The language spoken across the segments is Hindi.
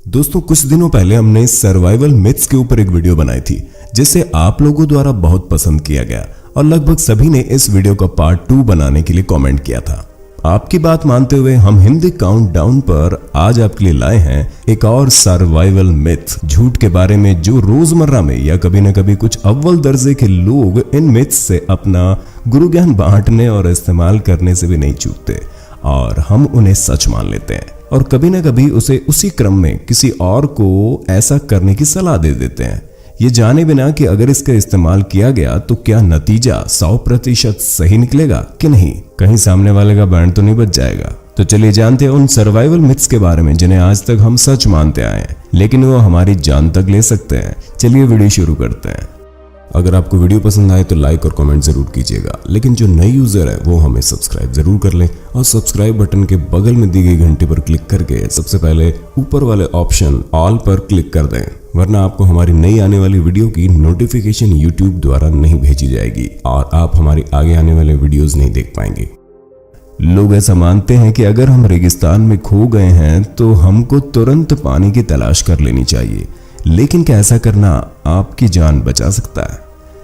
दोस्तों कुछ दिनों पहले हमने सर्वाइवल मिथ्स के ऊपर एक वीडियो बनाई थी जिसे आप लोगों द्वारा बहुत पसंद किया गया और लगभग सभी ने इस वीडियो का पार्ट 2 बनाने के लिए कमेंट किया था। आपकी बात मानते हुए हम हिंदी काउंटडाउन पर आज आपके लिए लाए हैं एक और सर्वाइवल मिथ, झूठ के बारे में जो रोजमर्रा में या कभी न कभी कुछ अव्वल दर्जे के लोग इन मिथ्स से अपना गुरु ज्ञान बांटने और इस्तेमाल करने से भी नहीं चूकते और हम उन्हें सच मान लेते हैं और कभी न कभी उसे उसी क्रम में किसी और को ऐसा करने की सलाह दे देते हैं, ये जाने बिना कि अगर इसका इस्तेमाल किया गया तो क्या नतीजा 100% सही निकलेगा कि नहीं, कहीं सामने वाले का बैंड तो नहीं बच जाएगा। तो चलिए जानते हैं उन सर्वाइवल मिथ्स के बारे में जिन्हें आज तक हम सच मानते आए हैं लेकिन वो हमारी जान तक ले सकते हैं। चलिए वीडियो शुरू करते हैं। अगर आपको वीडियो पसंद आए तो लाइक और कमेंट जरूर कीजिएगा, लेकिन जो नए यूजर है वो हमें सब्सक्राइब जरूर कर लें और सब्सक्राइब बटन के बगल में दी गई घंटी पर क्लिक करके सबसे पहले ऊपर वाले ऑप्शन ऑल पर क्लिक कर दें, वरना आपको हमारी नई आने वाली वीडियो की नोटिफिकेशन यूट्यूब द्वारा नहीं भेजी जाएगी और आप हमारी आगे आने वाले वीडियोज नहीं देख पाएंगे। लोग ऐसा मानते हैं कि अगर हम रेगिस्तान में खो गए हैं तो हमको तुरंत पानी की तलाश कर लेनी चाहिए, लेकिन क्या ऐसा करना आपकी जान बचा सकता है?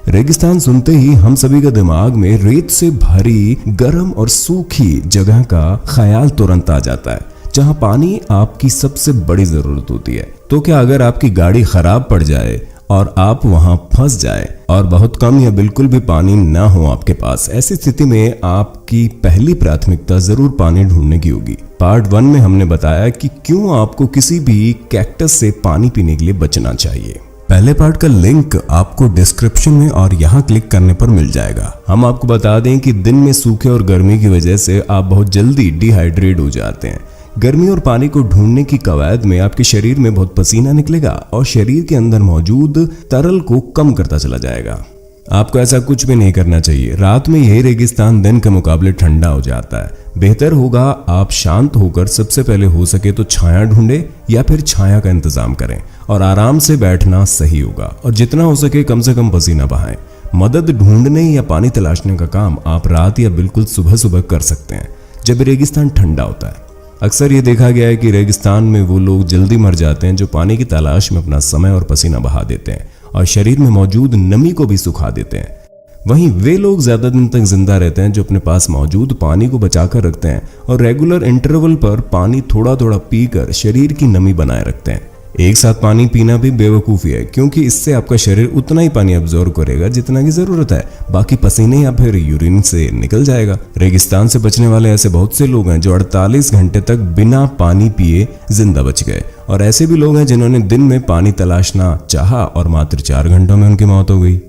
रेगिस्तान सुनते ही हम सभी का दिमाग में रेत से भरी गर्म और सूखी जगह का ख्याल तुरंत आ जाता है जहां पानी आपकी सबसे बड़ी जरूरत होती है। तो क्या अगर आपकी गाड़ी खराब पड़ जाए और आप वहां फंस जाए और बहुत कम या बिल्कुल भी पानी ना हो आपके पास, ऐसी स्थिति में आपकी पहली प्राथमिकता जरूर पानी ढूंढने की होगी। पार्ट 1 में हमने बताया कि क्यों आपको किसी भी कैक्टस से पानी पीने के लिए बचना चाहिए। पहले पार्ट का लिंक आपको डिस्क्रिप्शन में और यहाँ क्लिक करने पर मिल जाएगा। हम आपको बता दें कि दिन में सूखे और गर्मी की वजह से आप बहुत जल्दी डिहाइड्रेट हो जाते हैं। गर्मी और पानी को ढूंढने की कवायद में आपके शरीर में बहुत पसीना निकलेगा और शरीर के अंदर मौजूद तरल को कम करता चला जाएगा। आपको ऐसा कुछ भी नहीं करना चाहिए। रात में यही रेगिस्तान दिन के मुकाबले ठंडा हो जाता है। बेहतर होगा आप शांत होकर सबसे पहले हो सके तो छाया ढूंढे या फिर छाया का इंतजाम करें और आराम से बैठना सही होगा और जितना हो सके कम से कम पसीना बहाएं। मदद ढूंढने या पानी तलाशने का काम आप रात या बिल्कुल सुबह सुबह कर सकते हैं जब रेगिस्तान ठंडा होता है। अक्सर ये देखा गया है कि रेगिस्तान में वो लोग जल्दी मर जाते हैं जो पानी की तलाश में अपना समय और पसीना बहा देते हैं और शरीर में मौजूद नमी को भी सुखा देते हैं। वहीं वे लोग ज्यादा दिन तक जिंदा रहते हैं जो अपने पास मौजूद पानी को बचाकर रखते हैं और रेगुलर इंटरवल पर पानी थोड़ा थोड़ा पीकर शरीर की नमी बनाए रखते हैं। एक साथ पानी पीना भी बेवकूफ़ी है क्योंकि इससे आपका शरीर उतना ही पानी अब्जॉर्ब करेगा जितना की जरूरत है, बाकी पसीने या फिर यूरिन से निकल जाएगा। रेगिस्तान से बचने वाले ऐसे बहुत से लोग हैं जो 48 घंटे तक बिना पानी पिए जिंदा बच गए और ऐसे भी लोग हैं जिन्होंने दिन में पानी तलाशना चाहा और मात्र 4 घंटों में उनकी मौत हो गई।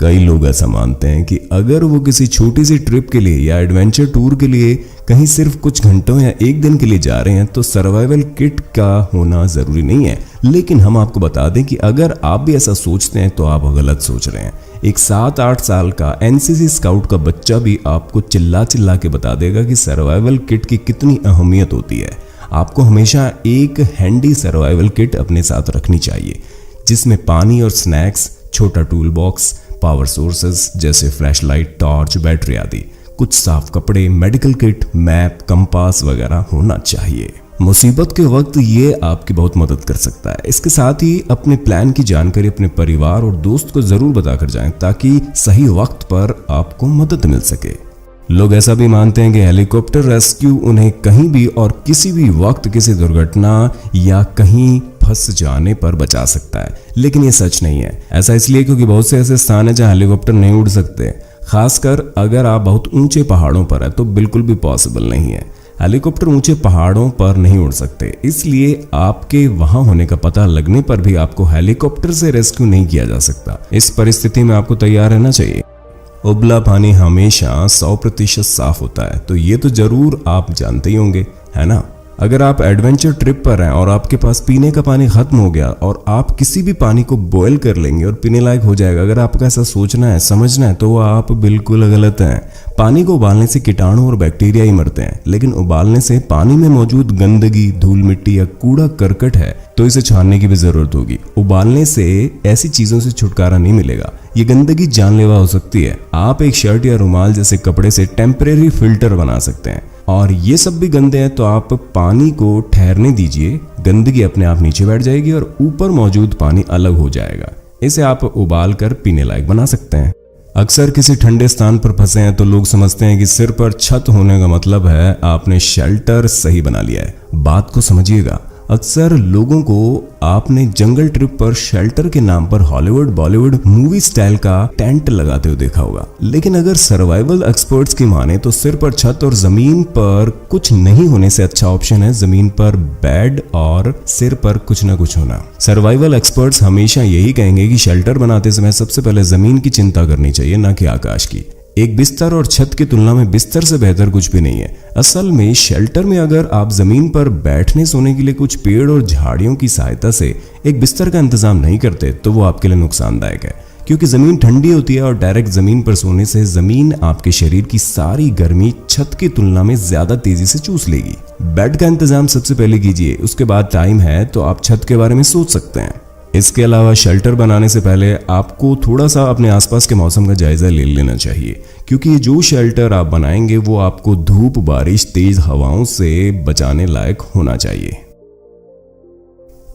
कई लोग ऐसा मानते हैं कि अगर वो किसी छोटी सी ट्रिप के लिए या एडवेंचर टूर के लिए कहीं सिर्फ कुछ घंटों या एक दिन के लिए जा रहे हैं तो सर्वाइवल किट का होना जरूरी नहीं है। लेकिन हम आपको बता दें कि अगर आप भी ऐसा सोचते हैं तो आप गलत सोच रहे हैं। एक 7-8 साल का एनसीसी स्काउट का बच्चा भी आपको चिल्ला चिल्ला के बता देगा कि सर्वाइवल किट की कितनी अहमियत होती है। आपको हमेशा एक हैंडी सर्वाइवल किट अपने साथ रखनी चाहिए जिसमें पानी और स्नैक्स, छोटा टूल बॉक्स, पावर सोर्सेज जैसे फ्लैशलाइट, टॉर्च, बैटरी आदि, कुछ साफ कपड़े, मेडिकल किट, मैप, कंपास वगैरह होना चाहिए। मुसीबत के वक्त ये आपकी बहुत मदद कर सकता है। इसके साथ ही अपने प्लान की जानकारी अपने परिवार और दोस्त को जरूर बताकर जाएं ताकि सही वक्त पर आपको मदद मिल सके। लोग ऐसा भी मानते हैं कि हेलीकॉप्टर रेस्क्यू उन्हें कहीं भी और किसी भी वक्त किसी दुर्घटना या कहीं फंस जाने पर बचा सकता है, लेकिन ये सच नहीं है। ऐसा इसलिए क्योंकि बहुत से ऐसे स्थान है जहां हेलीकॉप्टर नहीं उड़ सकते, खासकर अगर आप बहुत ऊंचे पहाड़ों पर है तो बिल्कुल भी पॉसिबल नहीं है। हेलीकॉप्टर ऊंचे पहाड़ों पर नहीं उड़ सकते, इसलिए आपके वहां होने का पता लगने पर भी आपको हेलीकॉप्टर से रेस्क्यू नहीं किया जा सकता। इस परिस्थिति में आपको तैयार रहना चाहिए। उबला पानी हमेशा 100% साफ होता है, तो ये तो जरूर आप जानते ही होंगे, है ना। अगर आप एडवेंचर ट्रिप पर हैं और आपके पास पीने का पानी खत्म हो गया और आप किसी भी पानी को बॉयल कर लेंगे और पीने लायक हो जाएगा, अगर आपको ऐसा सोचना है, समझना है, तो आप बिल्कुल गलत हैं। पानी को उबालने से कीटाणु और बैक्टीरिया ही मरते हैं, लेकिन उबालने से पानी में मौजूद गंदगी, धूल मिट्टी या कूड़ा करकट है तो इसे छानने की भी जरूरत होगी। उबालने से ऐसी चीजों से छुटकारा नहीं मिलेगा, ये गंदगी जानलेवा हो सकती है। आप एक शर्ट या रुमाल जैसे कपड़े से टेम्परेरी फिल्टर बना सकते हैं और ये सब भी गंदे हैं तो आप पानी को ठहरने दीजिए, गंदगी अपने आप नीचे बैठ जाएगी और ऊपर मौजूद पानी अलग हो जाएगा। इसे आप उबाल कर पीने लायक बना सकते हैं। अक्सर किसी ठंडे स्थान पर फंसे हैं तो लोग समझते हैं कि सिर पर छत होने का मतलब है आपने शेल्टर सही बना लिया है। बात को समझिएगा। अक्सर लोगों को आपने जंगल ट्रिप पर शेल्टर के नाम पर हॉलीवुड बॉलीवुड मूवी स्टाइल का टेंट लगाते हुए देखा होगा, लेकिन अगर सर्वाइवल एक्सपर्ट्स की माने तो सिर पर छत और जमीन पर कुछ नहीं होने से अच्छा ऑप्शन है जमीन पर बेड और सिर पर कुछ न कुछ होना। सर्वाइवल एक्सपर्ट्स हमेशा यही कहेंगे कि शेल्टर बनाते समय सबसे पहले जमीन की चिंता करनी चाहिए, न कि आकाश की। एक बिस्तर और छत की तुलना में बिस्तर से बेहतर कुछ भी नहीं है। असल में शेल्टर में अगर आप जमीन पर बैठने सोने के लिए कुछ पेड़ और झाड़ियों की सहायता से एक बिस्तर का इंतजाम नहीं करते तो वो आपके लिए नुकसानदायक है, क्योंकि जमीन ठंडी होती है और डायरेक्ट जमीन पर सोने से जमीन आपके शरीर की सारी गर्मी छत की तुलना में ज्यादा तेजी से चूस लेगी। बेड का इंतजाम सबसे पहले कीजिए, उसके बाद टाइम है तो आप छत के बारे में सोच सकते हैं। इसके अलावा शेल्टर बनाने से पहले आपको थोड़ा सा अपने आसपास के मौसम का जायजा ले लेना चाहिए, क्योंकि ये जो शेल्टर आप बनाएंगे वो आपको धूप, बारिश, तेज हवाओं से बचाने लायक होना चाहिए।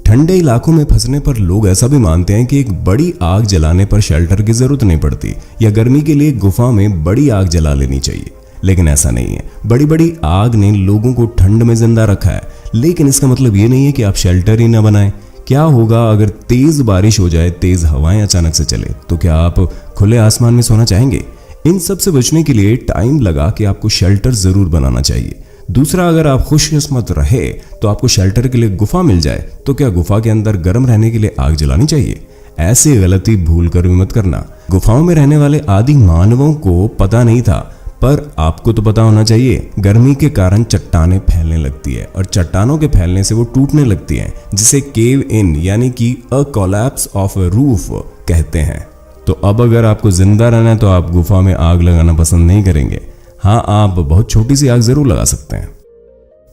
ठंडे इलाकों में फंसने पर लोग ऐसा भी मानते हैं कि एक बड़ी आग जलाने पर शेल्टर की जरूरत नहीं पड़ती, या गर्मी के लिए गुफा में बड़ी आग जला लेनी चाहिए, लेकिन ऐसा नहीं है। बड़ी बड़ी आग ने लोगों को ठंड में जिंदा रखा है, लेकिन इसका मतलब ये नहीं है कि आप शेल्टर ही ना बनाएं। क्या होगा अगर तेज बारिश हो जाए, तेज हवाएं अचानक से चले, तो क्या आप खुले आसमान में सोना चाहेंगे? इन सब से बचने के लिए टाइम लगा के आपको शेल्टर जरूर बनाना चाहिए। दूसरा, अगर आप खुशकिस्मत रहे तो आपको शेल्टर के लिए गुफा मिल जाए, तो क्या गुफा के अंदर गर्म रहने के लिए आग जलानी चाहिए? ऐसी गलती भूल कर भी मत करना। गुफाओं में रहने वाले आदि मानवों को पता नहीं था, पर आपको तो पता होना चाहिए। गर्मी के कारण चट्टानें फैलने लगती है और चट्टानों के फैलने से वो टूटने लगती हैं, जिसे केव इन यानी कि a collapse of a roof कहते हैं। तो अब अगर आपको जिंदा रहना है तो आप गुफा में आग लगाना पसंद नहीं करेंगे। हाँ, आप बहुत छोटी सी आग जरूर लगा सकते हैं।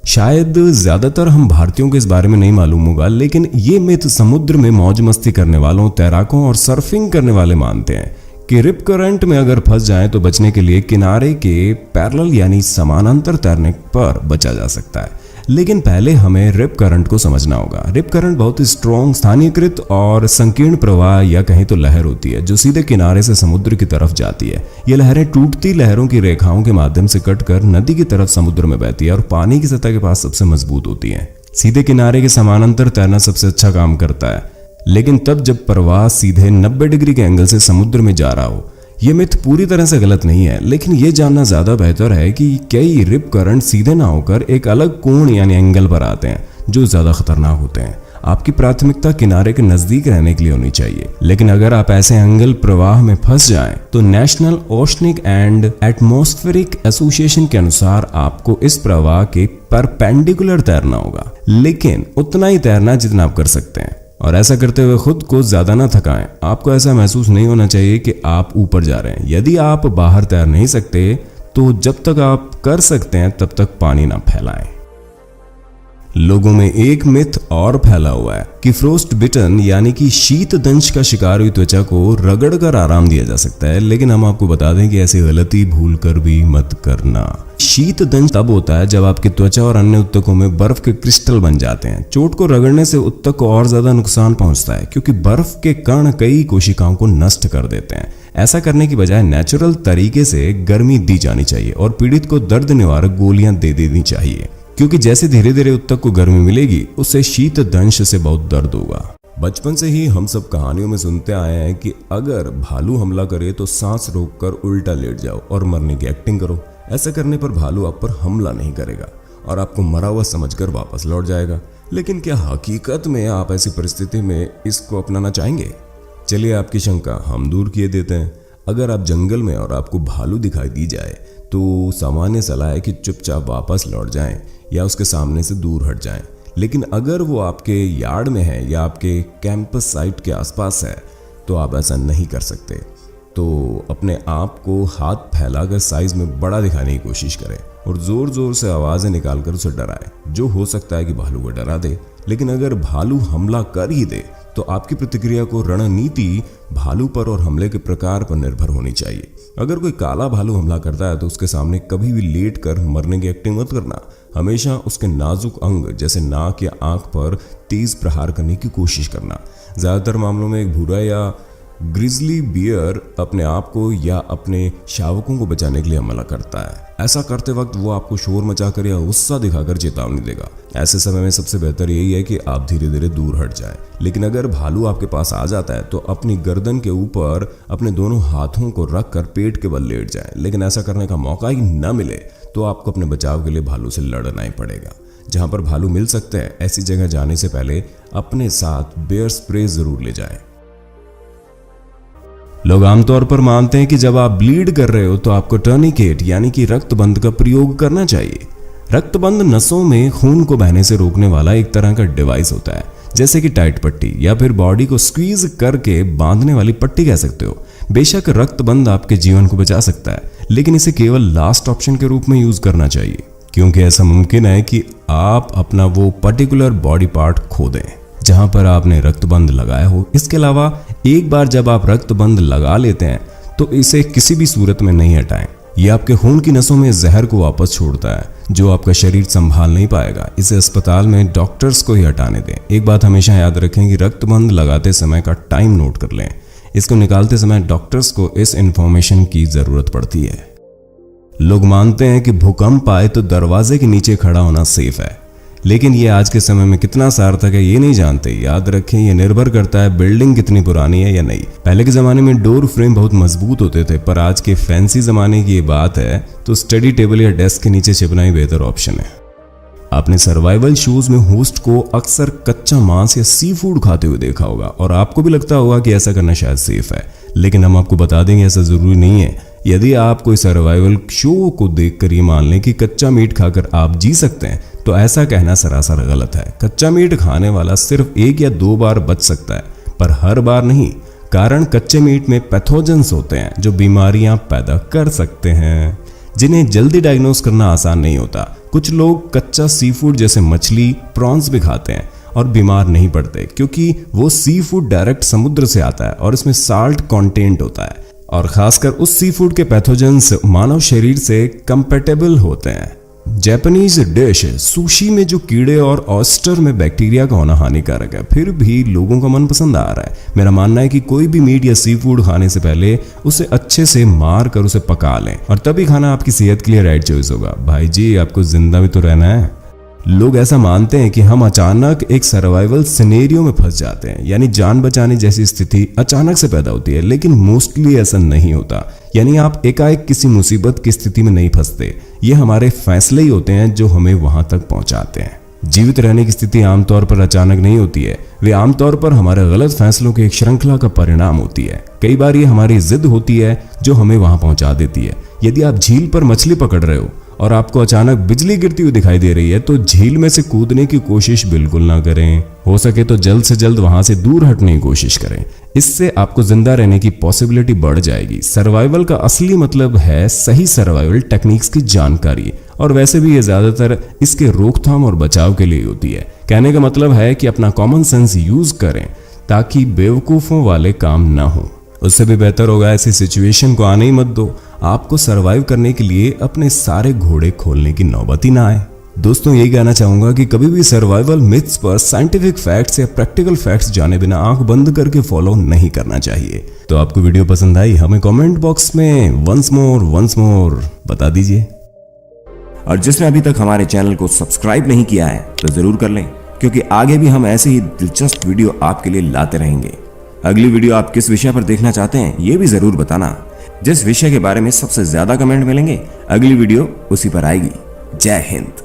शायद ज्यादातर हम भारतीयों को इस बारे में नहीं मालूम होगा, लेकिन ये मिथ समुद्र में मौज मस्ती करने वालों, तैराकों और सर्फिंग करने वाले मानते हैं कि रिप करंट में अगर फंस जाएं तो बचने के लिए किनारे के पैरेलल यानी समानांतर तैरने पर बचा जा सकता है। लेकिन पहले हमें रिप करंट को समझना होगा। रिप करंट बहुत ही स्ट्रॉन्ग, स्थानीयकृत और संकीर्ण प्रवाह या कहीं तो लहर होती है जो सीधे किनारे से समुद्र की तरफ जाती है। ये लहरें टूटती लहरों की रेखाओं के माध्यम से कटकर नदी की तरफ समुद्र में बहती है और पानी की सतह के पास सबसे मजबूत होती है। सीधे किनारे के समानांतर तैरना सबसे अच्छा काम करता है, लेकिन तब जब प्रवाह सीधे 90 डिग्री के एंगल से समुद्र में जा रहा हो। यह मिथ पूरी तरह से गलत नहीं है, लेकिन यह जानना ज्यादा बेहतर है कि कई रिप करंट सीधे ना होकर एक अलग कोण यानी एंगल पर आते हैं जो ज्यादा खतरनाक होते हैं। आपकी प्राथमिकता किनारे के नजदीक रहने के लिए होनी चाहिए, लेकिन अगर आप ऐसे एंगल प्रवाह में फंस जाएं तो national oceanic and atmospheric association के अनुसार आपको इस प्रवाह के परपेंडिकुलर तैरना होगा, लेकिन उतना ही तैरना जितना आप कर सकते हैं। और ऐसा करते हुए खुद को ज्यादा ना थकाएं। आपको ऐसा महसूस नहीं होना चाहिए कि आप ऊपर जा रहे हैं। यदि आप बाहर तैर नहीं सकते तो जब तक आप कर सकते हैं तब तक पानी ना फैलाएं। लोगों में एक मिथ और फैला हुआ है कि फ्रोस्ट बिटन यानी कि शीत दंश का शिकार हुई त्वचा को रगड़ कर आराम दिया जा सकता है, लेकिन हम आपको बता दें कि ऐसी गलती भूल कर भी मत करना। शीत दंश तब होता है जब आपकी त्वचा और अन्य उत्तकों में बर्फ के क्रिस्टल बन जाते हैं। चोट को रगड़ने से उत्तक को और ज्यादा नुकसान पहुंचता है, क्योंकि बर्फ के कण कई कोशिकाओं को नष्ट कर देते हैं। ऐसा करने की बजाय नेचुरल तरीके से गर्मी दी जानी चाहिए और पीड़ित को दर्द निवारक गोलियां दे देनी चाहिए, क्योंकि जैसे धीरे धीरे उत्तक को गर्मी मिलेगी उससे शीत दंश से बहुत दर्द होगा। बचपन से ही हम सब कहानियों में सुनते आए हैं कि अगर भालू हमला करे तो सांस रोककर उल्टा लेट जाओ और मरने की एक्टिंग करो। ऐसा करने पर भालू आप पर हमला नहीं करेगा और आपको मरा हुआ समझकर वापस लौट जाएगा। लेकिन क्या हकीकत में आप ऐसी परिस्थिति में इसको अपनाना चाहेंगे? चलिए आपकी शंका हम दूर किए देते हैं। अगर आप जंगल में और आपको भालू दिखाई दी जाए तो सामान्य सलाह है कि चुपचाप वापस लौट जाएं या उसके सामने से दूर हट जाएं। लेकिन अगर वो आपके यार्ड में है या आपके कैंपस साइट के आसपास है तो आप ऐसा नहीं कर सकते। तो अपने आप को हाथ फैलाकर साइज में बड़ा दिखाने की कोशिश करें और जोर जोर से आवाजें निकालकर उसे डराएं, जो हो सकता है कि भालू को डरा दे। लेकिन अगर भालू हमला कर ही दे तो आपकी प्रतिक्रिया को रणनीति भालू पर और हमले के प्रकार पर निर्भर होनी चाहिए। अगर कोई काला भालू हमला करता है तो उसके सामने कभी भी लेट कर मरने की एक्टिंग मत करना। हमेशा उसके नाजुक अंग जैसे नाक या आंख पर तेज प्रहार करने की कोशिश करना। ज्यादातर मामलों में एक भूरा या ग्रिजली बियर अपने आप को या अपने शावकों को बचाने के लिए हमला करता है। ऐसा करते वक्त वो आपको शोर मचाकर या गुस्सा दिखाकर चेतावनी देगा। ऐसे समय में सबसे बेहतर यही है कि आप धीरे धीरे दूर हट जाएं। लेकिन अगर भालू आपके पास आ जाता है तो अपनी गर्दन के ऊपर अपने दोनों हाथों को रख कर पेट के बल लेट जाएं। लेकिन ऐसा करने का मौका ही न मिले तो आपको अपने बचाव के लिए भालू से लड़ना ही पड़ेगा। जहां पर भालू मिल सकते हैं ऐसी जगह जाने से पहले अपने साथ बेयर स्प्रे जरूर ले जाएं। लोग आमतौर पर मानते हैं कि जब आप ब्लीड कर रहे हो तो आपको टर्निकेट यानी कि रक्तबंध का प्रयोग करना चाहिए। रक्तबंध नसों में खून को बहने से रोकने वाला एक तरह का डिवाइस होता है, जैसे कि टाइट पट्टी या फिर बॉडी को स्क्वीज करके बांधने वाली पट्टी कह सकते हो। बेशक रक्तबंध आपके जीवन को बचा सकता है, लेकिन इसे केवल लास्ट ऑप्शन के रूप में यूज करना चाहिए, क्योंकि ऐसा मुमकिन है कि आप अपना वो पर्टिकुलर बॉडी पार्ट खो दें जहां पर आपने रक्तबंध लगाया हो। इसके अलावा एक बार जब आप रक्तबंध लगा लेते हैं तो इसे किसी भी सूरत में नहीं हटाएं। यह आपके खून की नसों में जहर को वापस छोड़ता है जो आपका शरीर संभाल नहीं पाएगा। इसे अस्पताल में डॉक्टर्स को ही हटाने दें। एक बात हमेशा याद रखें कि रक्तबंध लगाते समय का टाइम नोट कर लें। इसको निकालते समय डॉक्टर्स को इस इंफॉर्मेशन की जरूरत पड़ती है। लोग मानते हैं कि भूकंप आए तो दरवाजे के नीचे खड़ा होना सेफ है, लेकिन ये आज के समय में कितना सार्थक है ये नहीं जानते। याद रखें, ये निर्भर करता है बिल्डिंग कितनी पुरानी है या नहीं। पहले के जमाने में डोर फ्रेम बहुत मजबूत होते थे, पर आज के फैंसी जमाने की ये बात है तो स्टडी टेबल या डेस्क के नीचे छिपना ही बेहतर ऑप्शन है। आपने सर्वाइवल शोज में होस्ट को अक्सर कच्चा मांस या सी फूड खाते हुए देखा होगा और आपको भी लगता होगा कि ऐसा करना शायद सेफ है, लेकिन हम आपको बता देंगे ऐसा जरूरी नहीं है। यदि आप कोई सर्वाइवल शो को देखकर ये मान लें कि कच्चा मीट खाकर आप जी सकते हैं तो ऐसा कहना सरासर गलत है। कच्चा मीट खाने वाला सिर्फ 1 या 2 बार बच सकता है, पर हर बार नहीं, कारण कच्चे मीट में पैथोजेंस होते हैं जो बीमारियां पैदा कर सकते हैं, जिन्हें जल्दी डायग्नोस करना आसान नहीं होता। कुछ लोग कच्चा सी फूड जैसे मछली, प्रॉन्स भी खाते हैं और बीमार नहीं पड़ते, क्योंकि वो सी फूड डायरेक्ट समुद्र से आता है और इसमें साल्ट कंटेंट होता है, और खासकर उस सी फूड के पैथोजेंस मानव शरीर से कंपैटिबल होते हैं। जापानीज डिश सुशी में जो कीड़े और ऑयस्टर में बैक्टीरिया का होना हानिकारक है, फिर भी लोगों का मन पसंद आ रहा है। मेरा मानना है कि कोई भी मीट या सी फूड खाने से पहले उसे अच्छे से मार कर उसे पका लें और तभी खाना आपकी सेहत के लिए राइट चॉइस होगा। भाई जी, आपको जिंदा भी तो रहना है। लोग ऐसा मानते हैं कि हम अचानक एक सर्वाइवल सिनेरियो में फंस जाते हैं, यानी जान बचाने जैसी स्थिति अचानक से पैदा होती है, लेकिन मोस्टली ऐसा नहीं होता। यानी आप एकाएक किसी मुसीबत की स्थिति में नहीं फंसते, ये हमारे फैसले ही होते हैं जो हमें वहां तक पहुंचाते हैं। जीवित रहने की स्थिति आमतौर पर अचानक नहीं होती है, वे आमतौर पर हमारे गलत फैसलों की एक श्रृंखला का परिणाम होती है। कई बार ये हमारी जिद होती है जो हमें वहां पहुंचा देती है। यदि आप झील पर मछली पकड़ रहे हो और आपको अचानक बिजली गिरती हुई दिखाई दे रही है तो झील में से कूदने की कोशिश बिल्कुल ना करें। हो सके तो जल्द से जल्द वहां से दूर हटने की कोशिश करें, इससे आपको जिंदा रहने की पॉसिबिलिटी बढ़ जाएगी। सर्वाइवल का असली मतलब है सही सर्वाइवल टेक्निक्स की जानकारी, और वैसे भी ये ज्यादातर इसके रोकथाम और बचाव के लिए होती है। कहने का मतलब है कि अपना कॉमन सेंस यूज करें ताकि बेवकूफों वाले काम ना हो। उससे भी बेहतर होगा ऐसी सिचुएशन को आने ही मत दो। आपको सरवाइव करने के लिए अपने सारे घोड़े खोलने की नौबत ही ना आए। दोस्तों, यही कहना चाहूंगा कि कभी भी सर्वाइवल मिथ्स पर साइंटिफिक फैक्ट्स या प्रैक्टिकल फैक्ट्स जाने बिना आंख बंद करके फॉलो नहीं करना चाहिए। तो आपको वीडियो पसंद आई, हमें कमेंट बॉक्स में वंस मोर बता दीजिए। और जिसने अभी तक हमारे चैनल को सब्सक्राइब नहीं किया है तो जरूर कर लें, क्योंकि आगे भी हम ऐसे ही दिलचस्प वीडियो आपके लिए लाते रहेंगे। अगली वीडियो आप किस विषय पर देखना चाहते हैं ये भी जरूर बताना। जिस विषय के बारे में सबसे ज्यादा कमेंट मिलेंगे अगली वीडियो उसी पर आएगी। जय हिंद।